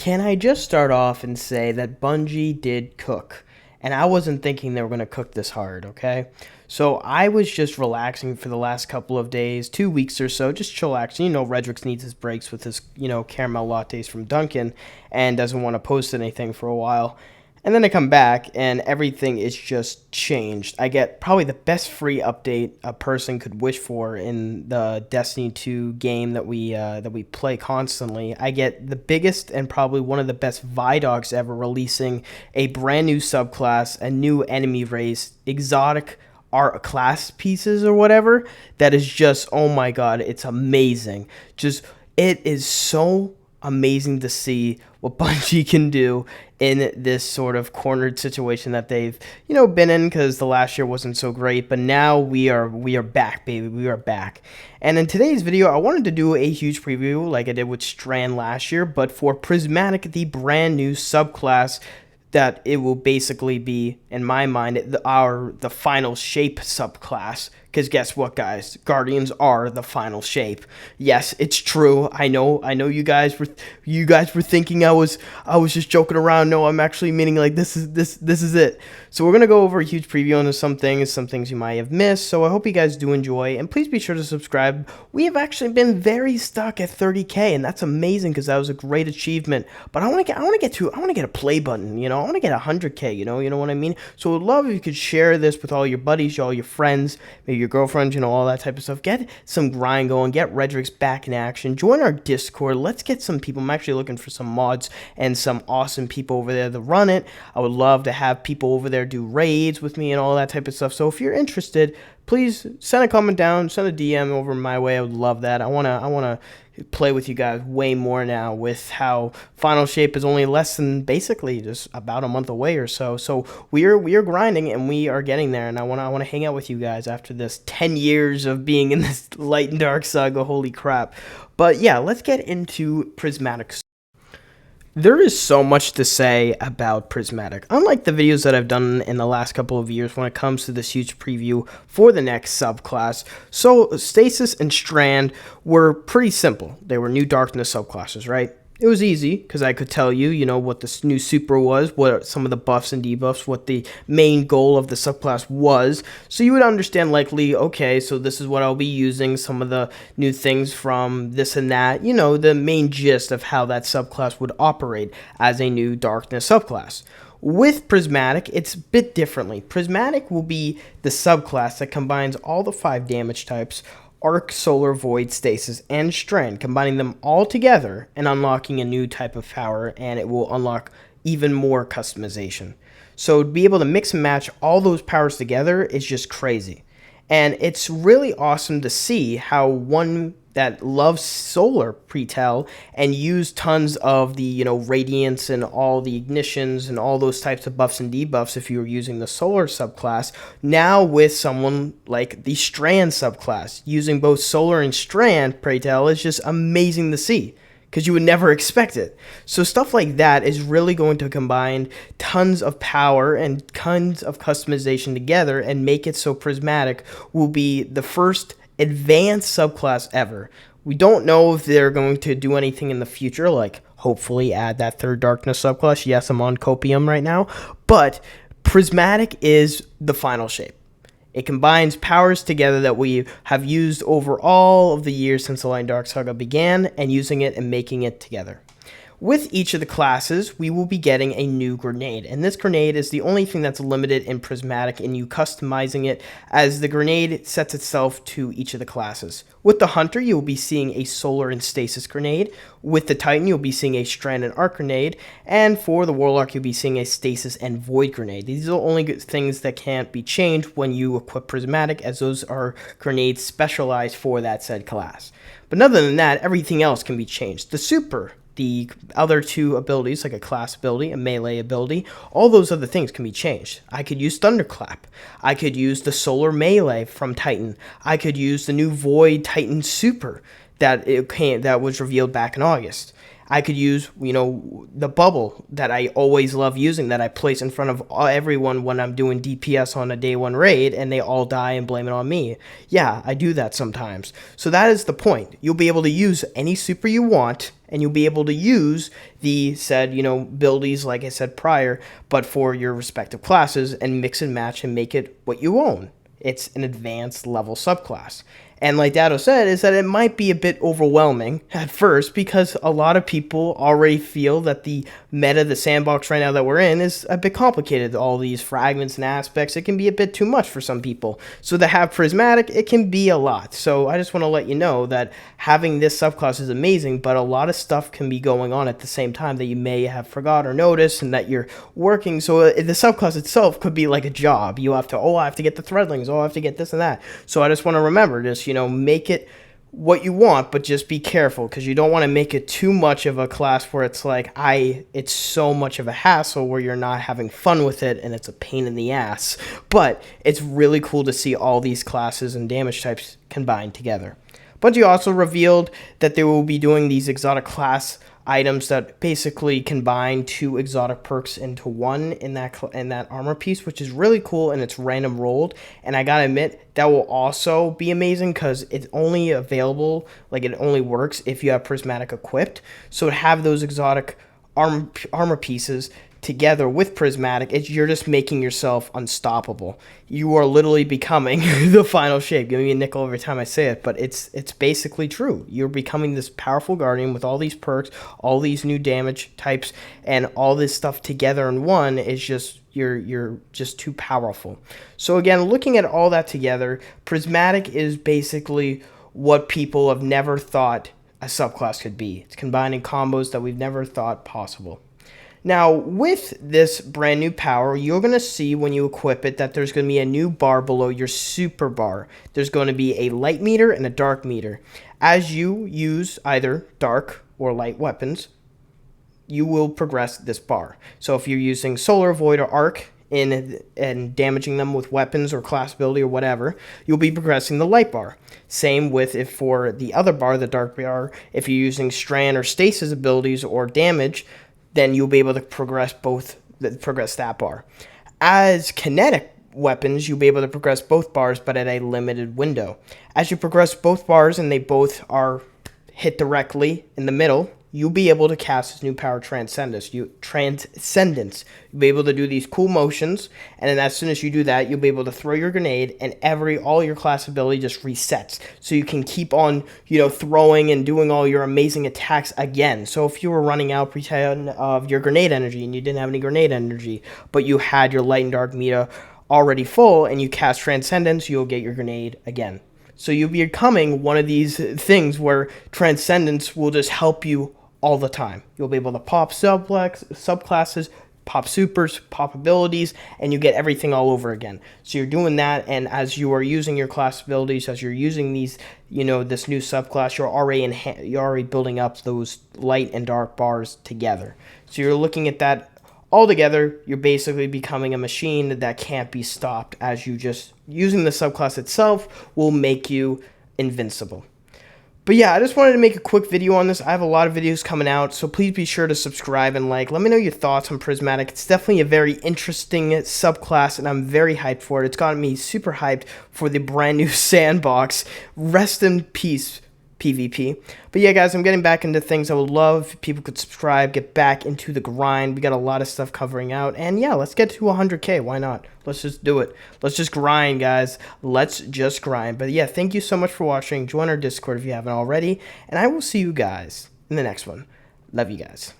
Can I just start off and say that Bungie did cook? And I wasn't thinking they were going to cook this hard, okay? So I was just relaxing for the last couple of days, 2 weeks or so, just chillaxing. Redrix needs his breaks with his, caramel lattes from Dunkin' and doesn't want to post anything for a while. And then I come back and everything is just changed. I get probably the best free update a person could wish for in the Destiny 2 game that we play constantly. I get the biggest and probably one of the best Vidocs ever, releasing a brand new subclass, a new enemy race, exotic art class pieces or whatever. That is just, oh my god, it's amazing. Just, it is so amazing to see what Bungie can do in this sort of cornered situation that they've, been in, because the last year wasn't so great. But now we are back, baby. We are back. And in today's video, I wanted to do a huge preview like I did with Strand last year, but for Prismatic, the brand new subclass that it will basically be, in my mind, the final shape subclass. Because guess what, guys? Guardians are the final shape. Yes, it's true. I know. You guys were thinking I was just joking around. No, I'm actually meaning like this is it. So we're gonna go over a huge preview on some things you might have missed. So I hope you guys do enjoy, and please be sure to subscribe. We have actually been very stuck at 30K, and that's amazing because that was a great achievement. But I want to get a play button. I want to get 100K. You know what I mean. So I'd love if you could share this with all your buddies, all your friends, maybe your girlfriend, all that type of stuff. Get some grind going, get Redrix back in action, join our Discord. Let's get some people. I'm actually looking for some mods and some awesome people over there to run it. I would love to have people over there do raids with me and all that type of stuff. So if you're interested, please send a comment down, send a DM over my way. I would love that. I wanna play with you guys way more now, with how final shape is only less than basically just about a month away or so. So we are grinding and we are getting there, and I want to hang out with you guys after this 10 years of being in this light and dark saga. Holy crap. But yeah, let's get into Prismatic. There is so much to say about Prismatic. Unlike the videos that I've done in the last couple of years when it comes to this huge preview for the next subclass, so Stasis and Strand were pretty simple. They were new Darkness subclasses, right? It was easy because I could tell you, what the new super was, what some of the buffs and debuffs, what the main goal of the subclass was. So you would understand likely, okay, so this is what I'll be using, some of the new things from this and that, the main gist of how that subclass would operate as a new Darkness subclass. With Prismatic, it's a bit differently. Prismatic will be the subclass that combines all the 5 damage types: Arc, Solar, Void, Stasis, and Strand, combining them all together and unlocking a new type of power, and it will unlock even more customization. So to be able to mix and match all those powers together is just crazy. And it's really awesome to see how one that loves Solar pre-tel and used tons of the, radiance and all the ignitions and all those types of buffs and debuffs if you were using the Solar subclass, now with someone like the Strand subclass using both Solar and Strand pre-tel is just amazing to see, because you would never expect it. So stuff like that is really going to combine tons of power and tons of customization together and make it so Prismatic will be the first advanced subclass ever. We don't know if they're going to do anything in the future, like hopefully add that third Darkness subclass. Yes, I'm on Copium right now, but Prismatic is the final shape. It combines powers together that we have used over all of the years since the Light and Dark Saga began, and using it and making it together. With each of the classes, we will be getting a new grenade, and this grenade is the only thing that's limited in Prismatic in you customizing it, as the grenade sets itself to each of the classes. With the Hunter, you will be seeing a Solar and Stasis grenade. With the Titan, you'll be seeing a Strand and Arc grenade, and for the Warlock, you'll be seeing a Stasis and Void grenade. These are the only things that can't be changed when you equip Prismatic, as those are grenades specialized for that said class. But other than that, everything else can be changed. The Super, the other 2 abilities, like a class ability, a melee ability, all those other things can be changed. I could use Thunderclap. I could use the Solar melee from Titan. I could use the new Void Titan Super that was revealed back in August. I could use, the bubble that I always love using, that I place in front of everyone when I'm doing DPS on a day 1 raid and they all die and blame it on me. Yeah, I do that sometimes. So that is the point. You'll be able to use any super you want, and you'll be able to use the said, abilities like I said prior, but for your respective classes, and mix and match and make it what you own. It's an advanced level subclass. And like Dado said, is that it might be a bit overwhelming at first, because a lot of people already feel that the meta, the sandbox right now that we're in, is a bit complicated. All these fragments and aspects, it can be a bit too much for some people. So to have Prismatic, it can be a lot. So I just want to let you know that having this subclass is amazing, but a lot of stuff can be going on at the same time that you may have forgot or noticed, and that you're working. So the subclass itself could be like a job. You have to, I have to get the threadlings, I have to get this and that. So I just want to remember, just make it what you want, but just be careful, because you don't want to make it too much of a class where it's like it's so much of a hassle where you're not having fun with it and it's a pain in the ass. But it's really cool to see all these classes and damage types combined together. Bungie also revealed that they will be doing these exotic class items that basically combine 2 exotic perks into one in that armor piece, which is really cool, and it's random rolled. And I gotta admit, that will also be amazing, because it's only available, it only works if you have Prismatic equipped. So to have those exotic armor pieces together with Prismatic, you're just making yourself unstoppable. You are literally becoming the final shape. Give me a nickel every time I say it, but it's basically true. You're becoming this powerful guardian with all these perks, all these new damage types, and all this stuff together in one is just, you're just too powerful. So again, looking at all that together, Prismatic is basically what people have never thought a subclass could be. It's combining combos that we've never thought possible. Now, with this brand new power, you're going to see when you equip it that there's going to be a new bar below your super bar. There's going to be a light meter and a dark meter. As you use either dark or light weapons, you will progress this bar. So if you're using Solar, Void, or Arc and damaging them with weapons or class ability or whatever, you'll be progressing the light bar. Same with if for the other bar, the dark bar, if you're using Strand or Stasis abilities or damage, then you'll be able to progress that bar. As kinetic weapons, you'll be able to progress both bars, but at a limited window. As you progress both bars and they both are hit directly in the middle, you'll be able to cast this new power, Transcendence. You'll be able to do these cool motions, and then as soon as you do that, you'll be able to throw your grenade, and all your class ability just resets. So you can keep on, throwing and doing all your amazing attacks again. So if you were running out, pretend, of your grenade energy, and you didn't have any grenade energy, but you had your light and dark meter already full, and you cast Transcendence, you'll get your grenade again. So you'll be becoming one of these things where Transcendence will just help you all the time. You'll be able to pop subclasses, pop supers, pop abilities, and you get everything all over again. So you're doing that, and as you are using your class abilities, as you're using these, this new subclass, you're already building up those light and dark bars together. So you're looking at that all together. You're basically becoming a machine that can't be stopped, as you just using the subclass itself will make you invincible. But yeah, I just wanted to make a quick video on this. I have a lot of videos coming out, so please be sure to subscribe and like. Let me know your thoughts on Prismatic. It's definitely a very interesting subclass, and I'm very hyped for it. It's gotten me super hyped for the brand new sandbox. Rest in peace, PvP. But yeah, guys, I'm getting back into things. I would love if people could subscribe, get back into the grind. We got a lot of stuff covering out, and yeah, let's get to 100K. Why not? Let's just do it. Let's just grind, guys. Let's just grind. But yeah, thank you so much for watching. Join our Discord if you haven't already, and I will see you guys in the next one. Love you guys.